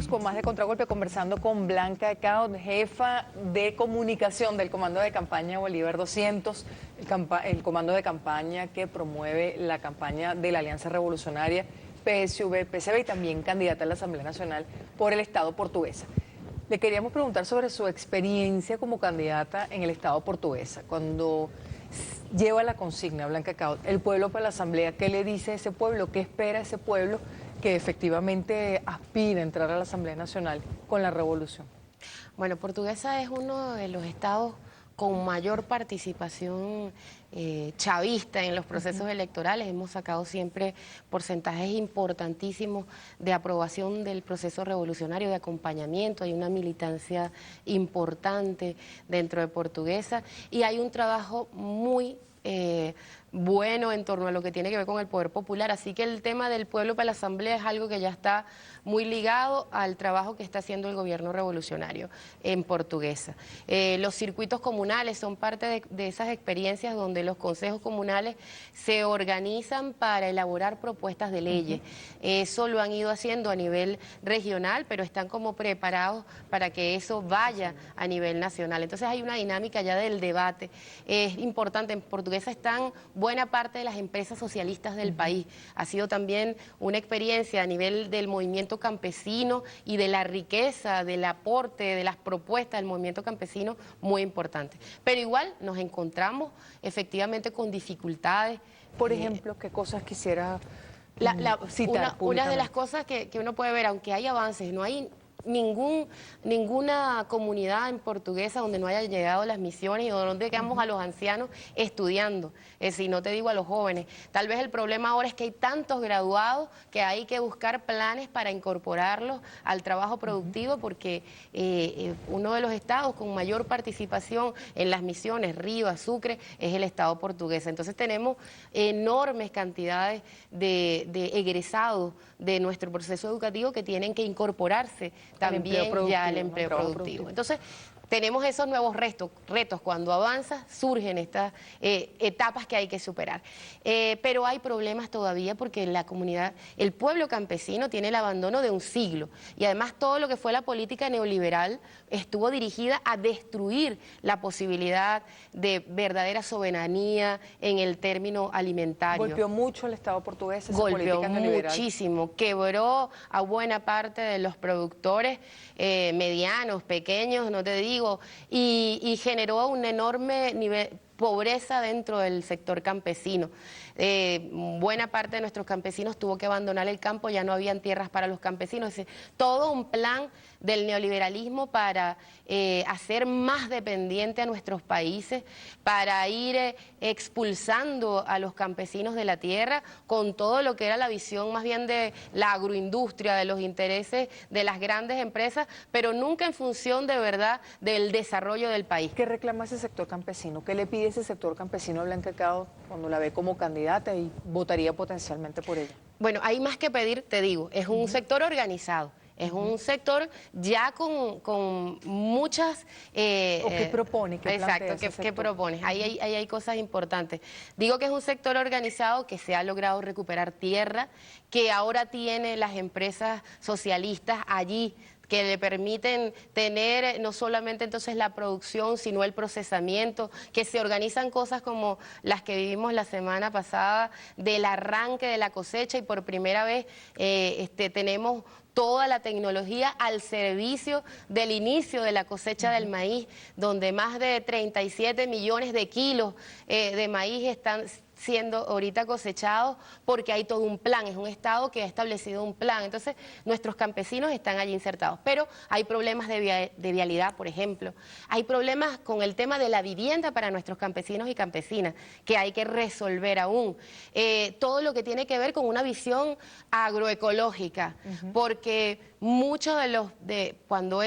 Seguimos con más de Contragolpe, conversando con Blanca Cao, jefa de comunicación del Comando de Campaña Bolívar 200, el comando de campaña que promueve la campaña de la Alianza Revolucionaria PSV-PCB y también candidata a la Asamblea Nacional por el Estado portuguesa. Le queríamos preguntar sobre su experiencia como candidata en el Estado portuguesa, cuando lleva la consigna, Blanca Cao, el pueblo para la Asamblea. ¿Qué le dice ese pueblo? ¿Qué espera ese pueblo que efectivamente aspira a entrar a la Asamblea Nacional con la revolución? Bueno, Portuguesa es uno de los estados con mayor participación chavista en los procesos electorales. Hemos sacado siempre porcentajes importantísimos de aprobación del proceso revolucionario, de acompañamiento. Hay una militancia importante dentro de Portuguesa y hay un trabajo muy bueno en torno a lo que tiene que ver con el poder popular, así que el tema del pueblo para la asamblea es algo que ya está muy ligado al trabajo que está haciendo el gobierno revolucionario en Portuguesa. Los circuitos comunales son parte de esas experiencias donde los consejos comunales se organizan para elaborar propuestas de leyes. Eso lo han ido haciendo a nivel regional, pero están como preparados para que eso vaya a nivel nacional. Entonces hay una dinámica ya del debate. Es importante, en Portuguesa están buena parte de las empresas socialistas del país. Ha sido también una experiencia a nivel del movimiento campesino y de la riqueza, del aporte, de las propuestas del movimiento campesino muy importante. Pero igual nos encontramos efectivamente con dificultades. Por ejemplo, ¿qué cosas quisiera citar Una de las públicamente? cosas que uno puede ver, aunque hay avances, no hay ninguna comunidad en Portuguesa donde no haya llegado las misiones y donde quedamos a los ancianos estudiando, si no te digo a los jóvenes. Tal vez el problema ahora es que hay tantos graduados que hay que buscar planes para incorporarlos al trabajo productivo, porque uno de los estados con mayor participación en las misiones, Río, Sucre, es el estado portugués. Entonces tenemos enormes cantidades de egresados de nuestro proceso educativo que tienen que incorporarse también ya al empleo productivo. Entonces, tenemos esos nuevos retos. Cuando avanza, surgen estas etapas que hay que superar. Pero hay problemas todavía porque la comunidad, el pueblo campesino tiene el abandono de un siglo. Y además todo lo que fue la política neoliberal estuvo dirigida a destruir la posibilidad de verdadera soberanía en el término alimentario. Golpeó mucho el Estado portugués esa Golpeó política neoliberal. muchísimo, quebró a buena parte de los productores medianos, pequeños, no te digo, y generó un enorme nivel pobreza dentro del sector campesino. Buena parte de nuestros campesinos tuvo que abandonar el campo, ya no habían tierras para los campesinos. Es decir, todo un plan del neoliberalismo para hacer más dependiente a nuestros países, para ir expulsando a los campesinos de la tierra, con todo lo que era la visión más bien de la agroindustria, de los intereses de las grandes empresas, pero nunca en función de verdad del desarrollo del país. ¿Qué reclama ese sector campesino? ¿Qué le pide ese sector campesino a Blanca Cao cuando la ve como candidata y votaría potencialmente por ella? Bueno, hay más que pedir, te digo, es un sector organizado. Es un sector ya con muchas... ¿O qué propone? ¿Qué exacto, ¿qué propones? Ahí hay cosas importantes. Digo que es un sector organizado que se ha logrado recuperar tierra, que ahora tiene las empresas socialistas allí, que le permiten tener no solamente entonces la producción, sino el procesamiento, que se organizan cosas como las que vivimos la semana pasada, del arranque de la cosecha, y por primera vez tenemos toda la tecnología al servicio del inicio de la cosecha del maíz, donde más de 37 millones de kilos de maíz están siendo ahorita cosechados, porque hay todo un plan, es un estado que ha establecido un plan. Entonces nuestros campesinos están allí insertados, pero hay problemas de vialidad, por ejemplo, hay problemas con el tema de la vivienda para nuestros campesinos y campesinas, que hay que resolver aún, todo lo que tiene que ver con una visión agroecológica, porque muchos cuando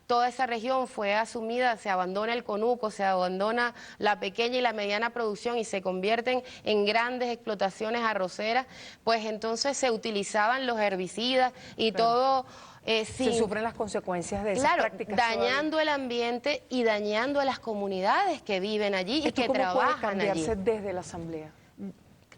toda esa región fue asumida, se abandona el conuco, se abandona la pequeña y la mediana producción y se convierten en grandes explotaciones arroceras, pues entonces se utilizaban los herbicidas y todo... se sufren las consecuencias de esas prácticas. Dañando el ambiente y dañando a las comunidades que viven allí y que trabajan allí. ¿Cómo puede cambiarse desde la Asamblea?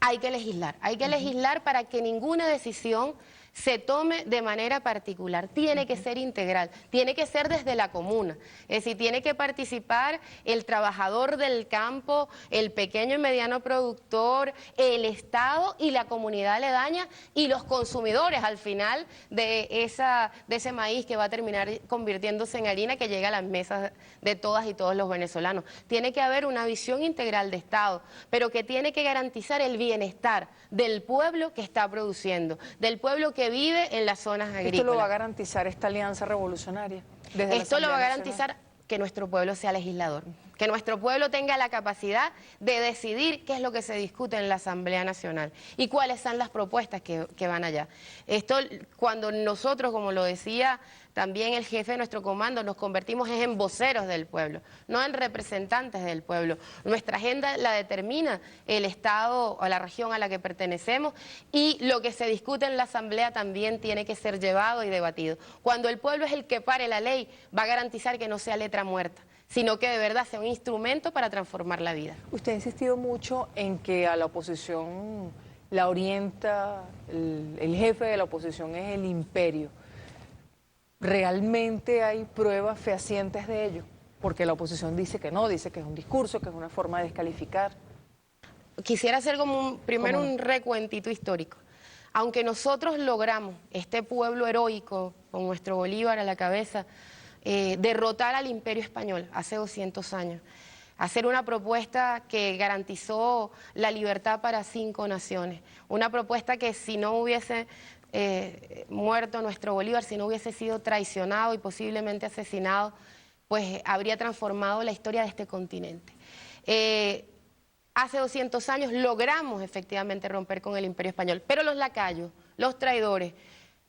Hay que legislar para que ninguna decisión se tome de manera particular, tiene que ser integral, tiene que ser desde la comuna, es decir, tiene que participar el trabajador del campo, el pequeño y mediano productor, el Estado y la comunidad aledaña y los consumidores al final de ese maíz que va a terminar convirtiéndose en harina que llega a las mesas de todas y todos los venezolanos. Tiene que haber una visión integral de Estado, pero que tiene que garantizar el bienestar del pueblo que está produciendo, del pueblo que vive en las zonas agrícolas. ¿Esto lo va a garantizar esta alianza revolucionaria? Esto lo va a garantizar que nuestro pueblo sea legislador, que nuestro pueblo tenga la capacidad de decidir qué es lo que se discute en la Asamblea Nacional y cuáles son las propuestas que van allá. Esto, cuando nosotros, como lo decía también el jefe de nuestro comando, nos convertimos en voceros del pueblo, no en representantes del pueblo. Nuestra agenda la determina el Estado o la región a la que pertenecemos y lo que se discute en la Asamblea también tiene que ser llevado y debatido. Cuando el pueblo es el que pare la ley, va a garantizar que no sea letra muerta, sino que de verdad sea un instrumento para transformar la vida. Usted ha insistido mucho en que a la oposición la orienta, el jefe de la oposición es el imperio. ¿Realmente hay pruebas fehacientes de ello? Porque la oposición dice que no, dice que es un discurso, que es una forma de descalificar. Quisiera hacer primero un recuentito histórico. Aunque nosotros logramos, este pueblo heroico, con nuestro Bolívar a la cabeza, derrotar al Imperio Español hace 200 años, hacer una propuesta que garantizó la libertad para 5 naciones, una propuesta que si no hubiese muerto nuestro Bolívar, si no hubiese sido traicionado y posiblemente asesinado, pues habría transformado la historia de este continente. Hace 200 años logramos efectivamente romper con el Imperio Español, pero los lacayos, los traidores,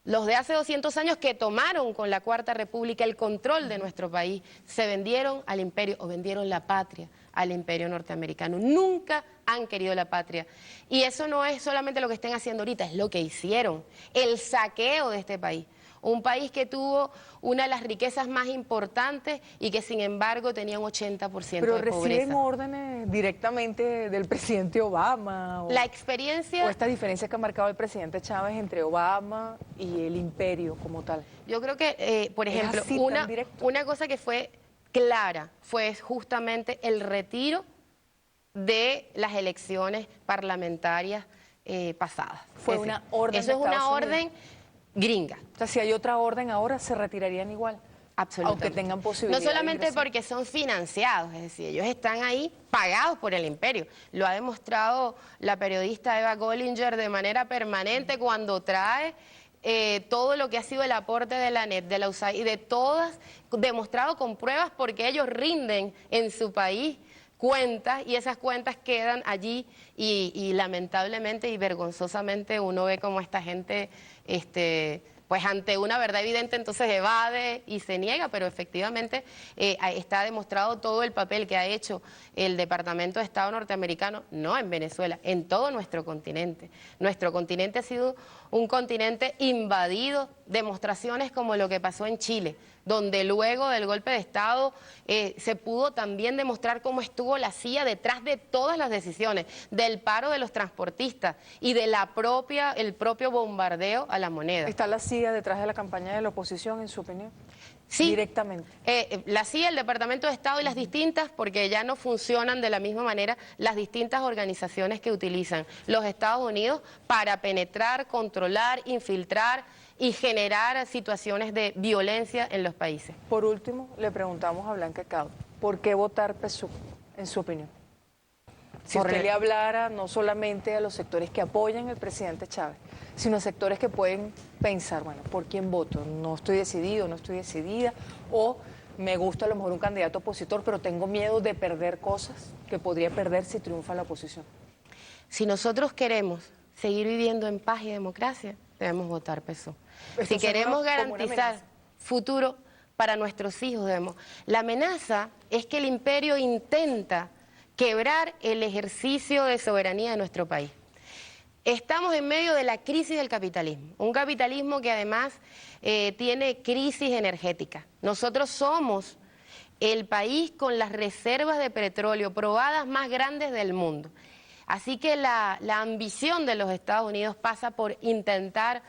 los de hace 200 años que tomaron con la Cuarta República el control de nuestro país, se vendieron al imperio o vendieron la patria al imperio norteamericano. Nunca han querido la patria. Y eso no es solamente lo que estén haciendo ahorita, es lo que hicieron, el saqueo de este país. Un país que tuvo una de las riquezas más importantes y que sin embargo tenía un 80% de pobreza. ¿Pero reciben órdenes directamente del presidente Obama? La experiencia... ¿O esta diferencia que ha marcado el presidente Chávez entre Obama y el imperio como tal? Yo creo que, por ejemplo, una cosa que fue clara fue justamente el retiro de las elecciones parlamentarias pasadas. Fue una orden. Eso es una orden gringa. O sea, si hay otra orden ahora, se retirarían igual. Absolutamente. Aunque tengan posibilidad. No solamente porque son financiados, es decir, ellos están ahí pagados por el imperio. Lo ha demostrado la periodista Eva Gollinger de manera permanente cuando trae todo lo que ha sido el aporte de la NET, de la USAID y de todas, demostrado con pruebas porque ellos rinden en su país cuentas y esas cuentas quedan allí y lamentablemente y vergonzosamente uno ve como esta gente pues ante una verdad evidente entonces evade y se niega, pero efectivamente está demostrado todo el papel que ha hecho el Departamento de Estado norteamericano, no en Venezuela, en todo nuestro continente. Nuestro continente ha sido un continente invadido, demostraciones como lo que pasó en Chile, donde luego del golpe de Estado se pudo también demostrar cómo estuvo la CIA detrás de todas las decisiones, del paro de los transportistas y de el propio bombardeo a la moneda. ¿Está la CIA detrás de la campaña de la oposición, en su opinión? Sí, directamente. La CIA, el Departamento de Estado y las distintas, porque ya no funcionan de la misma manera, las distintas organizaciones que utilizan los Estados Unidos para penetrar, controlar, infiltrar y generar situaciones de violencia en los países. Por último, le preguntamos a Blanca Cao, ¿por qué votar PSUV, en su opinión? Si usted le hablara no solamente a los sectores que apoyan al presidente Chávez, sino a sectores que pueden pensar, bueno, ¿por quién voto? No estoy decidido, no estoy decidida, o me gusta a lo mejor un candidato opositor, pero tengo miedo de perder cosas que podría perder si triunfa la oposición. Si nosotros queremos seguir viviendo en paz y democracia, debemos votar PSUV. Si queremos garantizar futuro para nuestros hijos, debemos. La amenaza es que el imperio intenta quebrar el ejercicio de soberanía de nuestro país. Estamos en medio de la crisis del capitalismo, un capitalismo que además tiene crisis energética. Nosotros somos el país con las reservas de petróleo probadas más grandes del mundo. Así que la ambición de los Estados Unidos pasa por intentar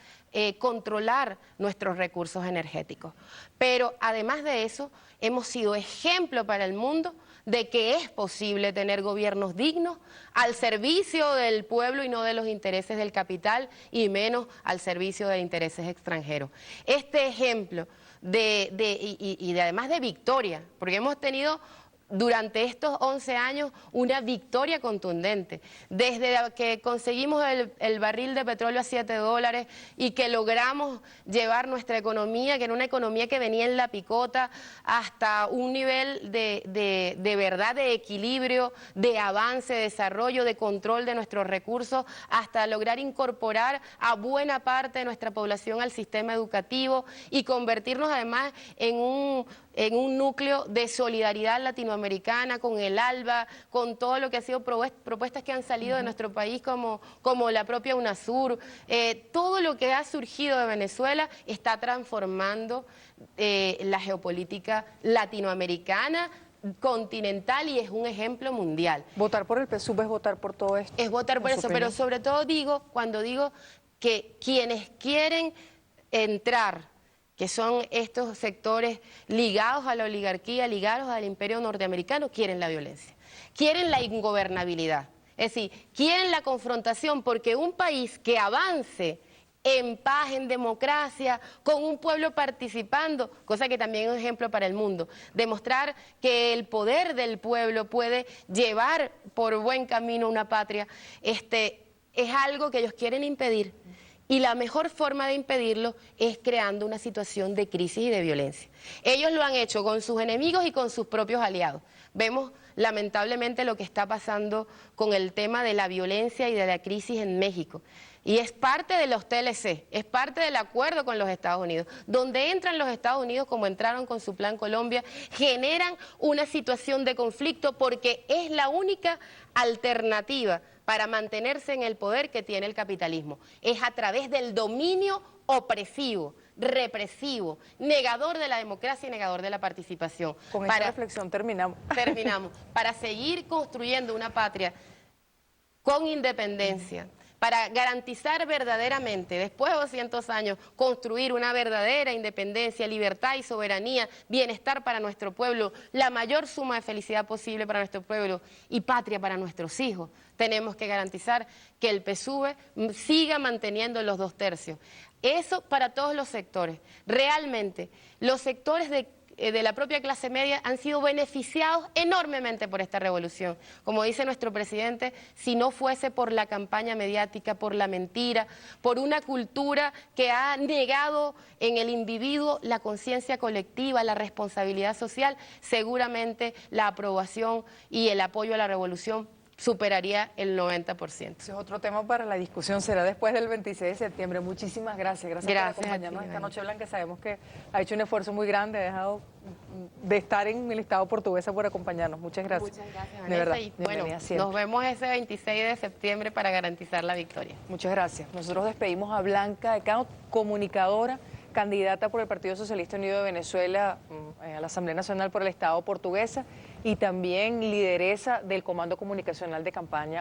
controlar nuestros recursos energéticos. Pero además de eso, hemos sido ejemplo para el mundo de que es posible tener gobiernos dignos al servicio del pueblo y no de los intereses del capital y menos al servicio de intereses extranjeros. Este ejemplo además de victoria, porque hemos tenido durante estos 11 años una victoria contundente, desde que conseguimos el barril de petróleo a $7 y que logramos llevar nuestra economía, que era una economía que venía en la picota, hasta un nivel de verdad, de equilibrio, de avance, de desarrollo, de control de nuestros recursos, hasta lograr incorporar a buena parte de nuestra población al sistema educativo y convertirnos además en un núcleo de solidaridad latinoamericana con el ALBA, con todo lo que ha sido propuestas que han salido de nuestro país como la propia UNASUR. Todo lo que ha surgido de Venezuela está transformando la geopolítica latinoamericana, continental, y es un ejemplo mundial. Votar por el PSUV es votar por todo esto. Es votar por eso, pero sobre todo cuando digo que quienes quieren entrar, que son estos sectores ligados a la oligarquía, ligados al imperio norteamericano, quieren la violencia, quieren la ingobernabilidad, es decir, quieren la confrontación, porque un país que avance en paz, en democracia, con un pueblo participando, cosa que también es un ejemplo para el mundo, demostrar que el poder del pueblo puede llevar por buen camino una patria, es algo que ellos quieren impedir. Y la mejor forma de impedirlo es creando una situación de crisis y de violencia. Ellos lo han hecho con sus enemigos y con sus propios aliados. Vemos lamentablemente lo que está pasando con el tema de la violencia y de la crisis en México. Y es parte de los TLC, es parte del acuerdo con los Estados Unidos. Donde entran los Estados Unidos, como entraron con su Plan Colombia, generan una situación de conflicto porque es la única alternativa para mantenerse en el poder que tiene el capitalismo. Es a través del dominio opresivo, represivo, negador de la democracia y negador de la participación. Con esta reflexión terminamos. Terminamos. Para seguir construyendo una patria con independencia, para garantizar verdaderamente, después de 200 años, construir una verdadera independencia, libertad y soberanía, bienestar para nuestro pueblo, la mayor suma de felicidad posible para nuestro pueblo y patria para nuestros hijos. Tenemos que garantizar que el PSUV siga manteniendo los 2/3. Eso para todos los sectores. Realmente, los sectores de la propia clase media han sido beneficiados enormemente por esta revolución. Como dice nuestro presidente, si no fuese por la campaña mediática, por la mentira, por una cultura que ha negado en el individuo la conciencia colectiva, la responsabilidad social, seguramente la aprobación y el apoyo a la revolución superaría el 90%. Ese es otro tema para la discusión, será después del 26 de septiembre. Muchísimas gracias. Gracias por acompañarnos esta noche blanca. Sabemos que ha hecho un esfuerzo muy grande, ha dejado de estar en el Estado portuguesa por acompañarnos. Muchas gracias. Muchas gracias, Vanessa. De verdad, y bueno, nos vemos ese 26 de septiembre para garantizar la victoria. Muchas gracias. Nosotros despedimos a Blanca de Cao, comunicadora, candidata por el Partido Socialista Unido de Venezuela a la Asamblea Nacional por el Estado portuguesa y también lideresa del Comando Comunicacional de Campaña